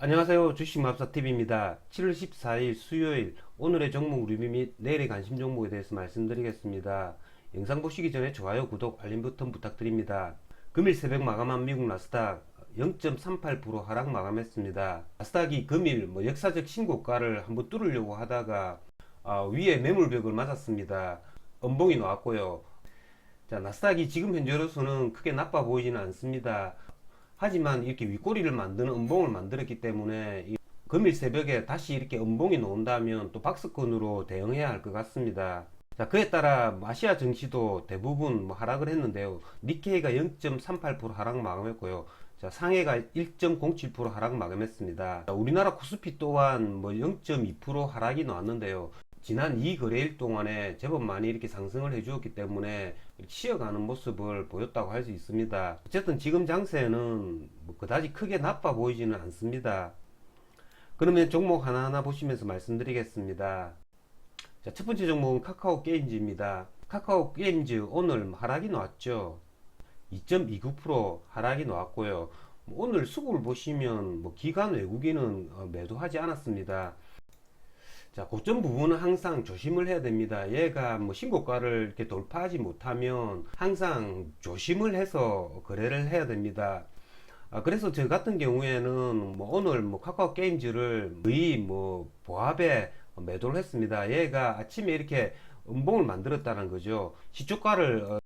안녕하세요. 주식마법사TV입니다. 7월 14일 수요일 오늘의 종목 리뷰 및 내일의 관심 종목에 대해서 말씀드리겠습니다. 영상 보시기 전에 좋아요, 구독, 알림 버튼 부탁드립니다. 금일 새벽 마감한 미국 나스닥 0.38% 하락 마감했습니다. 나스닥이 금일 역사적 신고가를 한번 뚫으려고 하다가 위에 매물벽을 맞았습니다. 음봉이 나왔고요. 자, 나스닥이 지금 현재로서는 크게 나빠 보이지는 않습니다. 하지만 이렇게 윗꼬리를 만드는 음봉을 만들었기 때문에 금일 새벽에 다시 이렇게 음봉이 나온다면 또 박스권으로 대응해야 할 것 같습니다. 자, 그에 따라 아시아 증시도 대부분 하락을 했는데요. 니케이가 0.38% 하락 마감했고요. 자, 상해가 1.07% 하락 마감했습니다. 자, 우리나라 코스피 또한 0.2% 하락이 나왔는데요. 지난 2거래일 동안에 제법 많이 이렇게 상승을 해주었기 때문에 쉬어가는 모습을 보였다고 할 수 있습니다. 어쨌든 지금 장세는 그다지 크게 나빠 보이지는 않습니다. 그러면 종목 하나하나 보시면서 말씀드리겠습니다. 자, 첫 번째 종목은 카카오 게임즈입니다. 카카오 게임즈 오늘 하락이 나왔죠. 2.29% 하락이 나왔고요. 오늘 수급을 보시면 기관 외국인은 매도하지 않았습니다. 자, 고점 부분은 항상 조심을 해야 됩니다. 얘가 신고가를 이렇게 돌파하지 못하면 항상 조심을 해서 거래를 해야 됩니다. 그래서 저 같은 경우에는 오늘 카카오 게임즈를 거의 보합에 매도를 했습니다. 얘가 아침에 이렇게 음봉을 만들었다는 거죠. 시초가를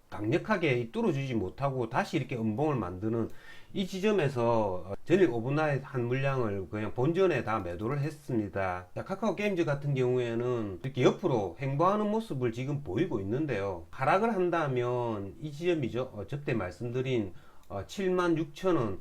강력하게 뚫어주지 못하고 다시 이렇게 음봉을 만드는 이 지점에서 전일 오버나잇 한 물량을 그냥 본전에 다 매도를 했습니다. 자, 카카오 게임즈 같은 경우에는 이렇게 옆으로 횡보하는 모습을 지금 보이고 있는데요. 하락을 한다면 이 지점이죠. 저때 말씀드린 76,000원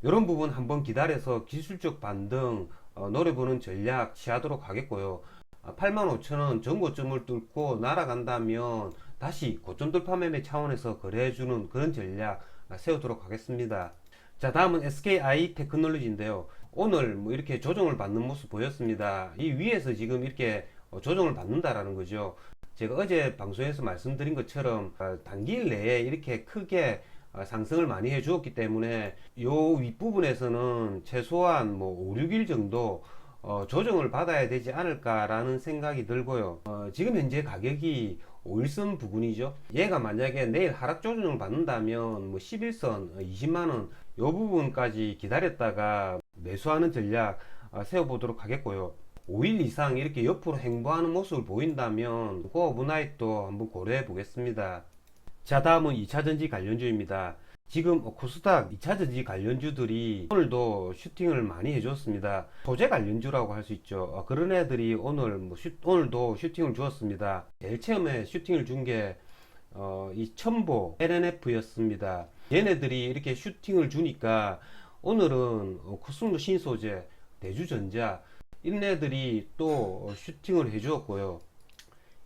이런 부분 한번 기다려서 기술적 반등 노려보는 전략 취하도록 하겠고요. 85,000원 전고점을 뚫고 날아간다면 다시 고점 돌파 매매 차원에서 거래해주는 그런 전략 세우도록 하겠습니다. 자, 다음은 SKI 테크놀로지인데요. 오늘 이렇게 조정을 받는 모습 보였습니다. 이 위에서 지금 이렇게 조정을 받는다라는 거죠. 제가 어제 방송에서 말씀드린 것처럼 단기일 내에 이렇게 크게 상승을 많이 해 주었기 때문에 요 윗부분에서는 최소한 5, 6일 정도 조정을 받아야 되지 않을까라는 생각이 들고요. 지금 현재 가격이 5일선 부근이죠. 얘가 만약에 내일 하락 조정을 받는다면 11선 20만원 요 부분까지 기다렸다가 매수하는 전략 세워보도록 하겠고요. 5일 이상 이렇게 옆으로 횡보하는 모습을 보인다면 오버나잇도 한번 고려해 보겠습니다. 자, 다음은 2차전지 관련주입니다. 지금 코스닥 2차전지 관련주들이 오늘도 슈팅을 많이 해줬습니다. 소재 관련주라고 할 수 있죠. 그런 애들이 오늘도 슈팅을 주었습니다. 제일 처음에 슈팅을 준 게 이 첨보 LNF였습니다. 얘네들이 이렇게 슈팅을 주니까 오늘은 코스모 신소재, 대주전자 이런 애들이 또 슈팅을 해주었고요.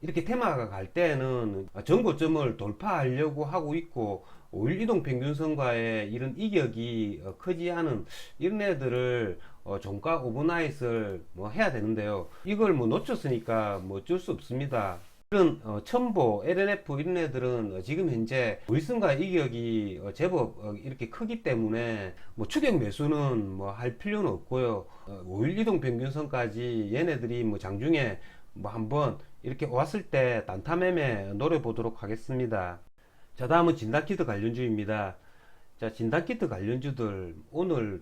이렇게 테마가 갈 때는 전고점을 돌파하려고 하고 있고 5일 이동 평균선과의 이런 이격이 크지 않은 이런 애들을 종가 오버나잇을 해야 되는데요. 이걸 놓쳤으니까 어쩔 수 없습니다. 이런 첨보, LNF 이런 애들은 지금 현재 wilson과 이격이 제법 이렇게 크기 때문에 추격 매수는 할 필요는 없고요. 5일 이동 평균선까지 얘네들이 장중에 한번 이렇게 왔을 때 단타 매매 노려보도록 하겠습니다. 자, 다음은 진단키트 관련주입니다. 자, 진단키트 관련주들 오늘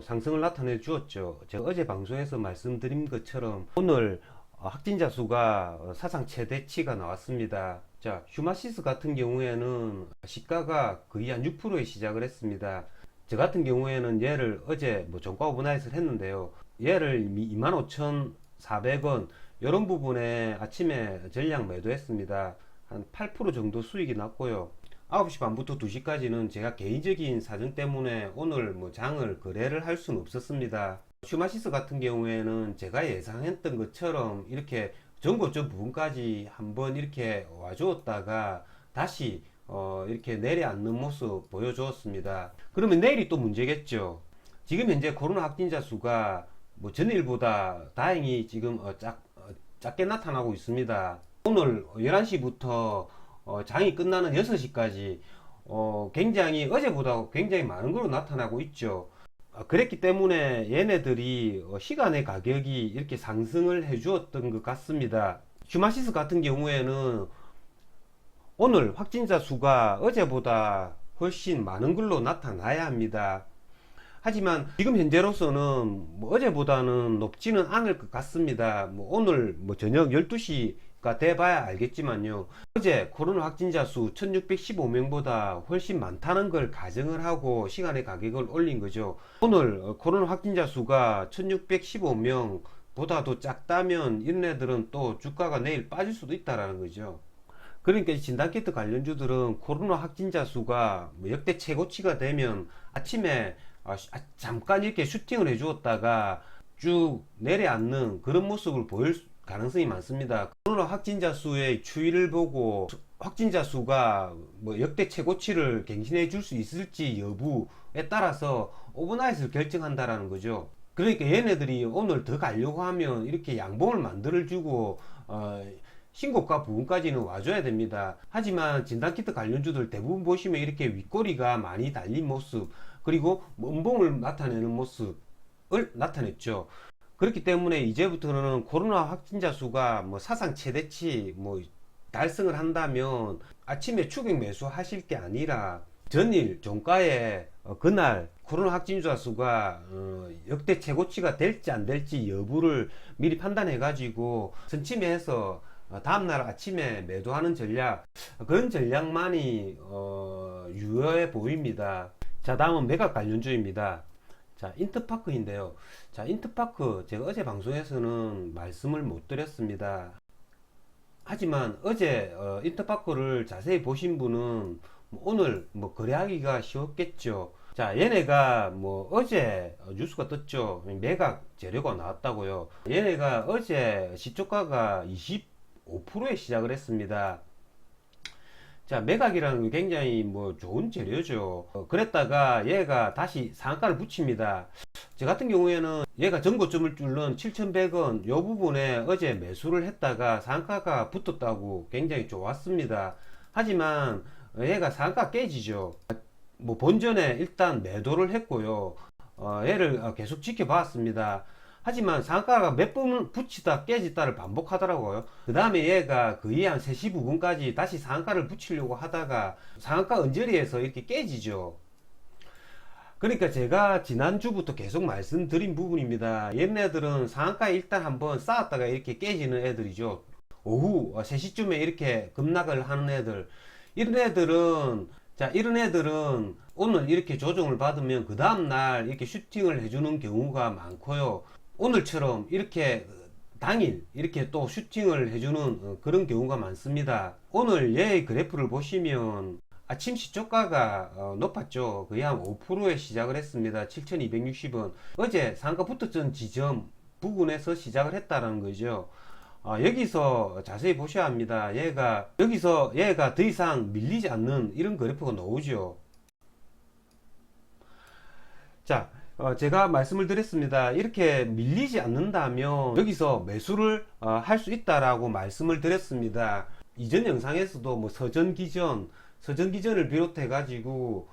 상승을 나타내 주었죠. 제가 어제 방송에서 말씀드린 것처럼 오늘 확진자 수가 사상 최대치가 나왔습니다. 자, 휴마시스 같은 경우에는 시가가 거의 한 6%에 시작을 했습니다. 저 같은 경우에는 얘를 어제 종가 오버나잇을 했는데요. 얘를 25,400원 이런 부분에 아침에 전량 매도했습니다. 한 8% 정도 수익이 났고요. 9시 반부터 2시까지는 제가 개인적인 사정 때문에 오늘 장을 거래를 할 수는 없었습니다. 슈마시스 같은 경우에는 제가 예상했던 것처럼 이렇게 전고점 부분까지 한번 이렇게 와주었다가 다시 이렇게 내려앉는 모습 보여주었습니다. 그러면 내일이 또 문제겠죠. 지금 현재 코로나 확진자 수가 전일보다 다행히 지금 작게 나타나고 있습니다. 오늘 11시부터 장이 끝나는 6시까지 굉장히 어제보다 굉장히 많은 걸로 나타나고 있죠. 그랬기 때문에 얘네들이 시간의 가격이 이렇게 상승을 해 주었던 것 같습니다. 휴마시스 같은 경우에는 오늘 확진자 수가 어제보다 훨씬 많은 걸로 나타나야 합니다. 하지만 지금 현재로서는 뭐 어제보다는 높지는 않을 것 같습니다. 뭐 오늘 뭐 저녁 12시가 돼봐야 알겠지만요. 어제 코로나 확진자 수 1615명보다 훨씬 많다는 걸 가정을 하고 시간의 가격을 올린 거죠. 오늘 코로나 확진자 수가 1615명 보다도 작다면 이런 애들은 또 주가가 내일 빠질 수도 있다라는 거죠. 그러니까 진단키트 관련주들은 코로나 확진자 수가 뭐 역대 최고치가 되면 아침에 잠깐 이렇게 슈팅을 해 주었다가 쭉 내려앉는 그런 모습을 보일 가능성이 많습니다. 코로나 확진자 수의 추이를 보고 확진자 수가 뭐 역대 최고치를 갱신해 줄 수 있을지 여부에 따라서 오버나잇을 결정한다라는 거죠. 그러니까 얘네들이 오늘 더 가려고 하면 이렇게 양봉을 만들어 주고 신고가 부분까지는 와줘야 됩니다. 하지만 진단키트 관련주들 대부분 보시면 이렇게 윗꼬리가 많이 달린 모습, 그리고 음봉을 나타내는 모습을 나타냈죠. 그렇기 때문에 이제부터는 코로나 확진자 수가 뭐 사상 최대치 뭐 달성을 한다면 아침에 추격 매수 하실 게 아니라 전일 종가에 그날 코로나 확진자 수가 역대 최고치가 될지 안 될지 여부를 미리 판단해 가지고 선침해서 다음날 아침에 매도하는 전략, 그런 전략만이 유효해 보입니다. 자, 다음은 매각 관련주입니다. 자, 인터파크인데요. 자, 인터파크 제가 어제 방송에서는 말씀을 못 드렸습니다. 하지만 어제 인터파크를 자세히 보신 분은 오늘 뭐 거래하기가 쉬웠겠죠. 자, 얘네가 뭐 어제 뉴스가 떴죠. 매각 재료가 나왔다고요. 얘네가 어제 시초가가 25%에 시작을 했습니다. 자, 매각이라는 게 굉장히 뭐 좋은 재료죠. 그랬다가 얘가 다시 상한가를 붙입니다. 저 같은 경우에는 얘가 전고점을 뚫는 7,100원 요 부분에 어제 매수를 했다가 상한가가 붙었다고 굉장히 좋았습니다. 하지만 얘가 상한가 깨지죠. 뭐 본전에 일단 매도를 했고요. 얘를 계속 지켜봤습니다. 하지만 상가가 몇 번 붙이다 깨지다를 반복하더라고요. 그 다음에 얘가 거의 한 3시 부근까지 다시 상가를 붙이려고 하다가 상가 언저리에서 이렇게 깨지죠. 그러니까 제가 지난주부터 계속 말씀드린 부분입니다. 얘네들은 상가에 일단 한번 쌓았다가 이렇게 깨지는 애들이죠. 오후 3시쯤에 이렇게 급락을 하는 애들. 이런 애들은 오늘 이렇게 조정을 받으면 그 다음날 이렇게 슈팅을 해주는 경우가 많고요. 오늘처럼 이렇게 당일 이렇게 또 슈팅을 해주는 그런 경우가 많습니다. 오늘 얘의 그래프를 보시면 아침 시초가가 높았죠. 거의 한 5%에 시작을 했습니다. 7,260원. 어제 상가 붙었던 지점 부근에서 시작을 했다라는 거죠. 여기서 자세히 보셔야 합니다. 여기서 얘가 더 이상 밀리지 않는 이런 그래프가 나오죠. 자, 제가 말씀을 드렸습니다. 이렇게 밀리지 않는다면 여기서 매수를 할 수 있다라고 말씀을 드렸습니다. 이전 영상에서도 뭐 서전기전을 비롯해 가지고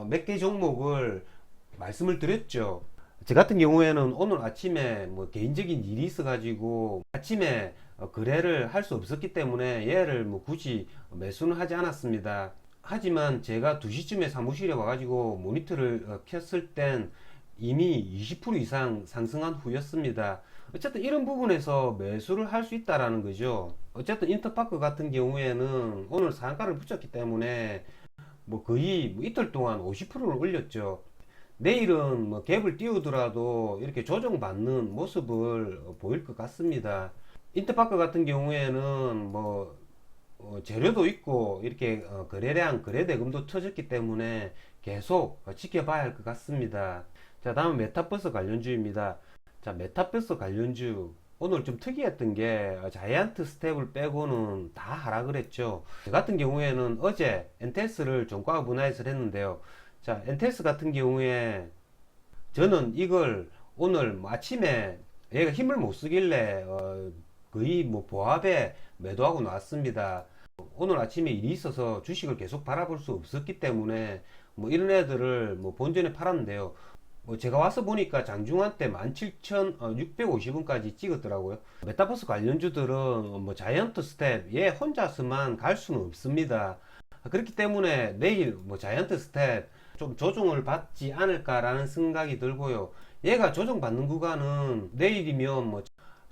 몇 개 종목을 말씀을 드렸죠. 저 같은 경우에는 오늘 아침에 뭐 개인적인 일이 있어 가지고 아침에 거래를 할 수 없었기 때문에 얘를 뭐 굳이 매수는 하지 않았습니다. 하지만 제가 2시쯤에 사무실에 와가지고 모니터를 켰을 땐 이미 20% 이상 상승한 후였습니다. 어쨌든 이런 부분에서 매수를 할 수 있다라는 거죠. 어쨌든 인터파크 같은 경우에는 오늘 상한가를 붙였기 때문에 뭐 거의 뭐 이틀 동안 50%를 올렸죠. 내일은 뭐 갭을 띄우더라도 이렇게 조정받는 모습을 보일 것 같습니다. 인터파크 같은 경우에는 뭐 재료도 있고 이렇게 거래량 거래대금도 터졌기 때문에 계속 지켜봐야 할 것 같습니다. 자, 다음은 메타버스 관련주입니다. 자, 메타버스 관련주 오늘 좀 특이했던 게 자이언트 스텝을 빼고는 다 하락을 했죠. 저 같은 경우에는 어제 엔텔스를 종가 분할을 했는데요. 자, 엔텔스 같은 경우에 저는 이걸 오늘 뭐 아침에 얘가 힘을 못 쓰길래 거의 뭐 보합에 매도하고 나왔습니다. 오늘 아침에 일이 있어서 주식을 계속 바라볼 수 없었기 때문에 뭐 이런 애들을 뭐 본전에 팔았는데요. 뭐 제가 와서 보니까 장중한 때 17,650원까지 찍었더라고요. 메타버스 관련주들은 뭐 자이언트 스텝 얘 혼자서만 갈 수는 없습니다. 그렇기 때문에 내일 뭐 자이언트 스텝 좀 조정을 받지 않을까라는 생각이 들고요. 얘가 조정받는 구간은 내일이면 뭐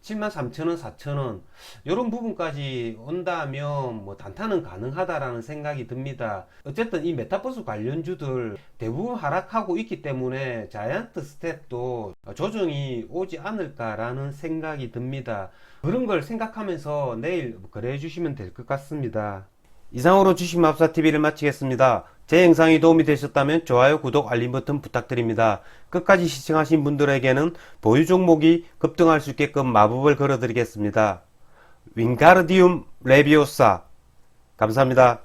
73,000원, 4,000원 이런 부분까지 온다면 뭐 단타는 가능하다라는 생각이 듭니다. 어쨌든 이 메타버스 관련주들 대부분 하락하고 있기 때문에 자이언트 스텝도 조정이 오지 않을까라는 생각이 듭니다. 그런 걸 생각하면서 내일 거래해 주시면 될 것 같습니다. 이상으로 주식마법사TV를 마치겠습니다. 제 영상이 도움이 되셨다면 좋아요, 구독, 알림 버튼 부탁드립니다. 끝까지 시청하신 분들에게는 보유 종목이 급등할 수 있게끔 마법을 걸어드리겠습니다. 윙가르디움 레비오사 감사합니다.